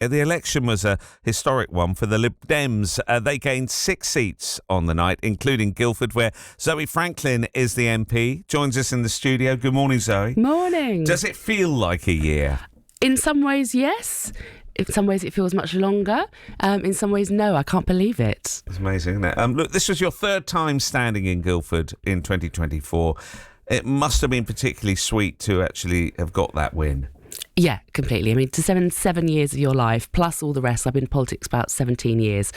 The election was a historic one for the Lib Dems. They gained 6 seats on the night, including Guildford, where Zöe Franklin is the MP. Joins us in the studio. Good morning, Zöe. Morning. Does it feel like a year? In some ways, yes. In some ways, it feels much longer. In some ways, no. I can't believe it. It's amazing, isn't it? Look, this was your 3rd time standing in Guildford in 2024. It must have been particularly sweet to actually have got that win. Yeah, completely. I mean, to spend 7 years of your life, plus all the rest, I've been in politics about 17 years,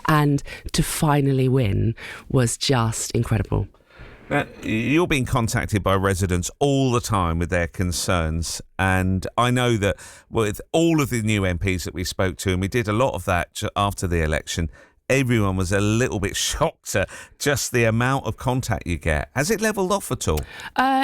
and to finally win was just incredible. Now, you're being contacted by residents all the time with their concerns, and I know that with all of the new MPs that we spoke to, and we did a lot of that after the election, everyone was a little bit shocked at just the amount of contact you get. Has it levelled off at all?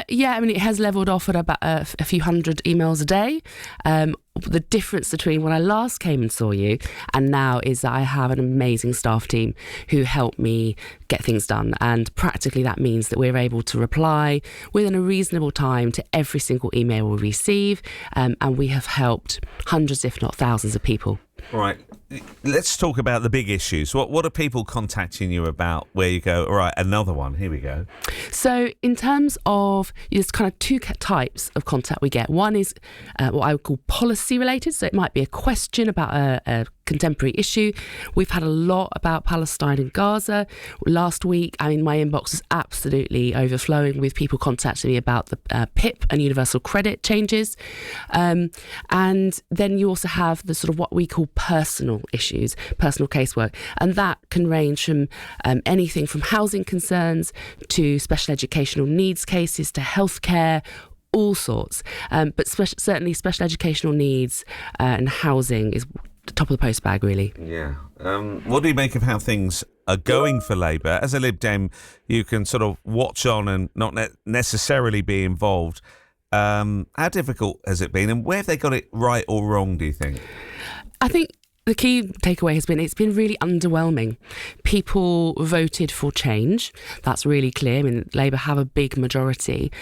Yeah, I mean, it has levelled off at about a few hundred emails a day. The difference between when I last came and saw you and now is that I have an amazing staff team who help me get things done. And practically that means that we're able to reply within a reasonable time to every single email we receive. And we have helped hundreds, if not thousands of people. Right. Let's talk about the big issues. What are people contacting you about where you go, all right, another one, here we go? So in terms of, there's kind of 2 types of contact we get. One is what I would call policy related. So it might be a question about a contemporary issue. We've had a lot about Palestine and Gaza. Last week, I mean, my inbox was absolutely overflowing with people contacting me about the PIP and universal credit changes. And then you also have the sort of what we call personal issues, personal casework. And that can range from anything from housing concerns to special educational needs cases to healthcare, all sorts. But certainly special educational needs and housing is the top of the post bag, really. Yeah. What do you make of how things are going for Labour? As a Lib Dem, you can sort of watch on and not necessarily be involved. How difficult has it been, and where have they got it right or wrong, do you think? I think the key takeaway has been it's been really underwhelming. People voted for change. That's really clear. I mean, Labour have a big majority,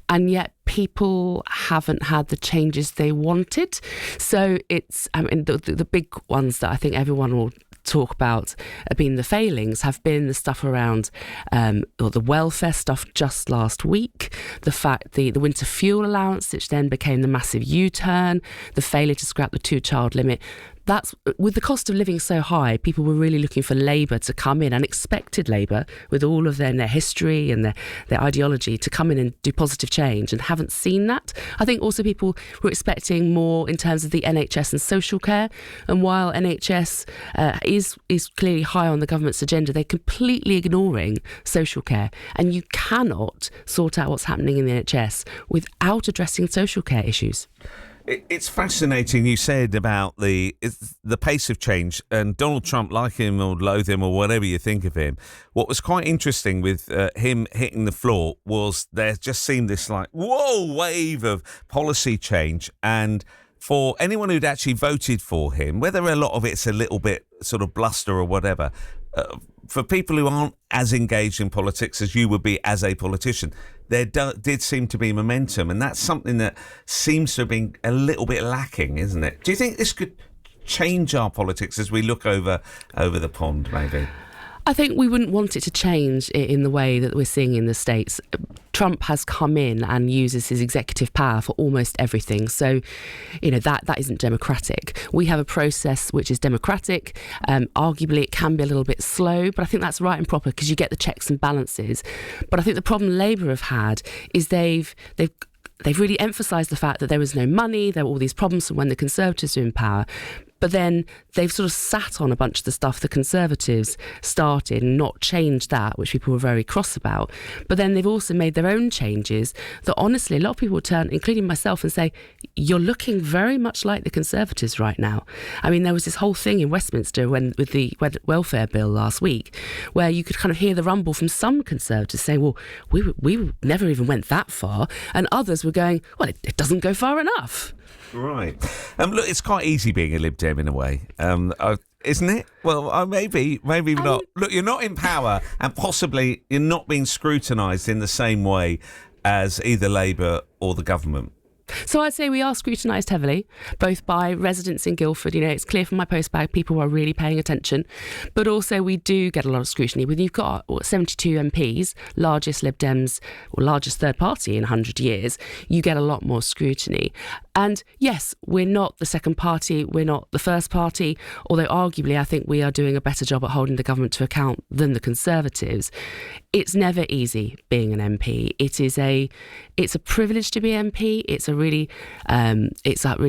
and yet people haven't had the changes they wanted. So it's, I mean, the big ones that I think everyone will talk about being the failings have been the stuff around or the welfare stuff just last week, the fact the winter fuel allowance, which then became the massive U-turn, the failure to scrap the 2-child limit. That's, with the cost of living so high, people were really looking for Labour to come in, and expected Labour, with all of their history and their ideology, to come in and do positive change, and haven't seen that. I think also people were expecting more in terms of the NHS and social care, and while NHS is clearly high on the government's agenda, they're completely ignoring social care, and you cannot sort out what's happening in the NHS without addressing social care issues. It's fascinating you said about the pace of change, and Donald Trump, like him or loathe him or whatever you think of him, what was quite interesting with him hitting the floor was there just seemed this like, whoa, wave of policy change. And for anyone who'd actually voted for him, whether a lot of it's a little bit sort of bluster or whatever, for people who aren't as engaged in politics as you would be as a politician, there did seem to be momentum, and that's something that seems to have been a little bit lacking, isn't it? Do you think this could change our politics as we look over the pond, maybe? I think we wouldn't want it to change in the way that we're seeing in the States. Trump has come in and uses his executive power for almost everything. So, you know, that isn't democratic. We have a process which is democratic. Arguably, it can be a little bit slow, but I think that's right and proper because you get the checks and balances. But I think the problem Labour have had is they've really emphasised the fact that there was no money, there were all these problems from when the Conservatives were in power. But then they've sort of sat on a bunch of the stuff the Conservatives started and not changed that, which people were very cross about. But then they've also made their own changes that honestly a lot of people turn, including myself, and say, you're looking very much like the Conservatives right now. I mean, there was this whole thing in Westminster with the welfare bill last week where you could kind of hear the rumble from some Conservatives saying, well, we never even went that far. And others were going, well, it doesn't go far enough. Right. Look, it's quite easy being a Lib Dem in a way, isn't it? Well, maybe not. Look, you're not in power, and possibly you're not being scrutinised in the same way as either Labour or the government. So I'd say we are scrutinised heavily, both by residents in Guildford. It's clear from my postbag people are really paying attention, but also we do get a lot of scrutiny. When you've got 72 MPs, largest Lib Dems or largest third party in 100 years, you get a lot more scrutiny. And yes, we're not the second party, we're not the first party, although arguably I think we are doing a better job at holding the government to account than the Conservatives. It's never easy being an MP. It's a privilege to be MP. It's a really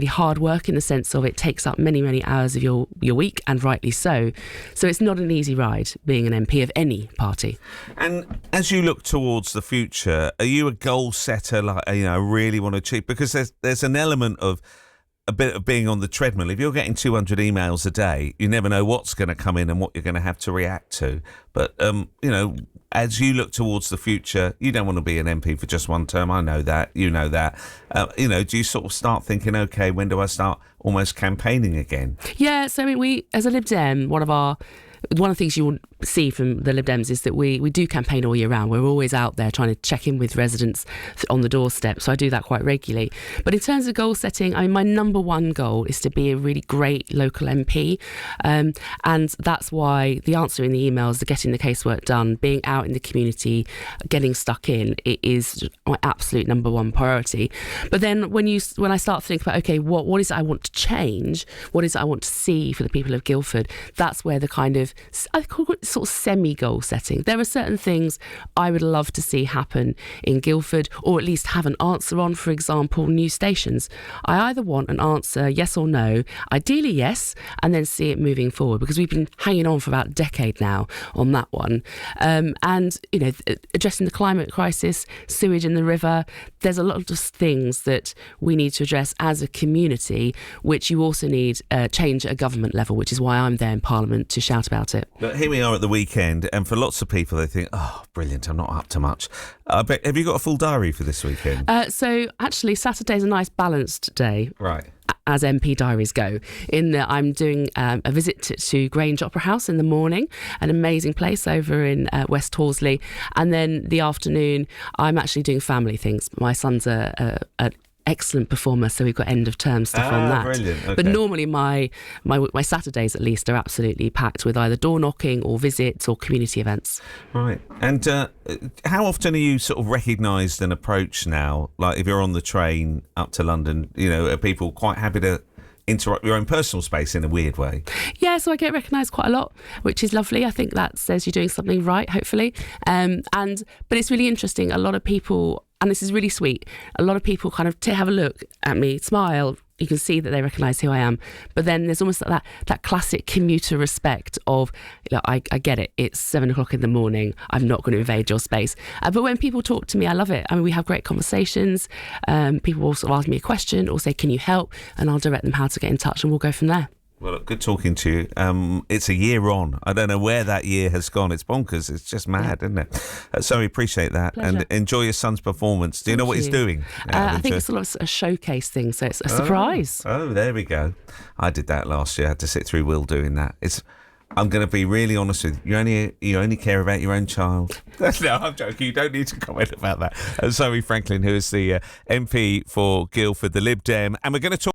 hard work in the sense of it takes up many, many hours of your week, and rightly so. So it's not an easy ride being an MP of any party. And as you look towards the future, are you a goal setter? Really want to achieve? Because there's an element of a bit of being on the treadmill. If you're getting 200 emails a day, you never know what's going to come in and what you're going to have to react to. But, as you look towards the future, you don't want to be an MP for just one term. I know that. You know that. Do you sort of start thinking, OK, when do I start almost campaigning again? Yeah, so we, as a Lib Dem, one of the things you will see from the Lib Dems is that we do campaign all year round. We're always out there trying to check in with residents on the doorstep, so I do that quite regularly. But in terms of goal setting, my number one goal is to be a really great local MP, and that's why the answer in the emails, the getting the casework done, being out in the community, getting stuck in, it is my absolute number one priority. But then when I start to think about, okay, what is it I want to change? What is it I want to see for the people of Guildford? That's where the kind of, I call it sort of semi-goal setting. There are certain things I would love to see happen in Guildford, or at least have an answer on. For example, new stations. I either want an answer, yes or no, ideally yes, and then see it moving forward, because we've been hanging on for about a decade now on that one. And, addressing the climate crisis, sewage in the river, there's a lot of things that we need to address as a community, which you also need change at a government level, which is why I'm there in Parliament to shout about it. But here we are at the weekend, and for lots of people, they think, oh, brilliant, I'm not up to much. But have you got a full diary for this weekend? So actually, Saturday's a nice balanced day. Right. As MP diaries go, in that I'm doing a visit to Grange Opera House in the morning, an amazing place over in West Horsley, and then the afternoon I'm actually doing family things. My son's an excellent performer, so we've got end of term stuff on that. Brilliant. Okay. But normally my Saturdays at least are absolutely packed with either door knocking or visits or community events. Right. And how often are you sort of recognised and approached now? Like if you're on the train up to London, are people quite happy to interrupt your own personal space in a weird way? Yeah, so I get recognised quite a lot, which is lovely. I think that says you're doing something right, hopefully. But it's really interesting. A lot of people, and this is really sweet, a lot of people kind of have a look at me, smile. You can see that they recognise who I am. But then there's almost that classic commuter respect of, I get it, it's 7 o'clock in the morning, I'm not going to invade your space. But when people talk to me, I love it. We have great conversations. People will sort of ask me a question or say, can you help? And I'll direct them how to get in touch, and we'll go from there. Well, good talking to you. It's a year on. I don't know where that year has gone. It's bonkers. It's just mad, isn't it? So we appreciate that. Pleasure. And enjoy your son's performance. Do you know what he's doing? I think it's sort of a showcase thing, so it's a surprise. Oh, there we go. I did that last year. I had to sit through Will doing that. I'm going to be really honest with you. You only care about your own child. No, I'm joking. You don't need to comment about that. Zöe Franklin, who is the MP for Guildford, the Lib Dem. And we're going to talk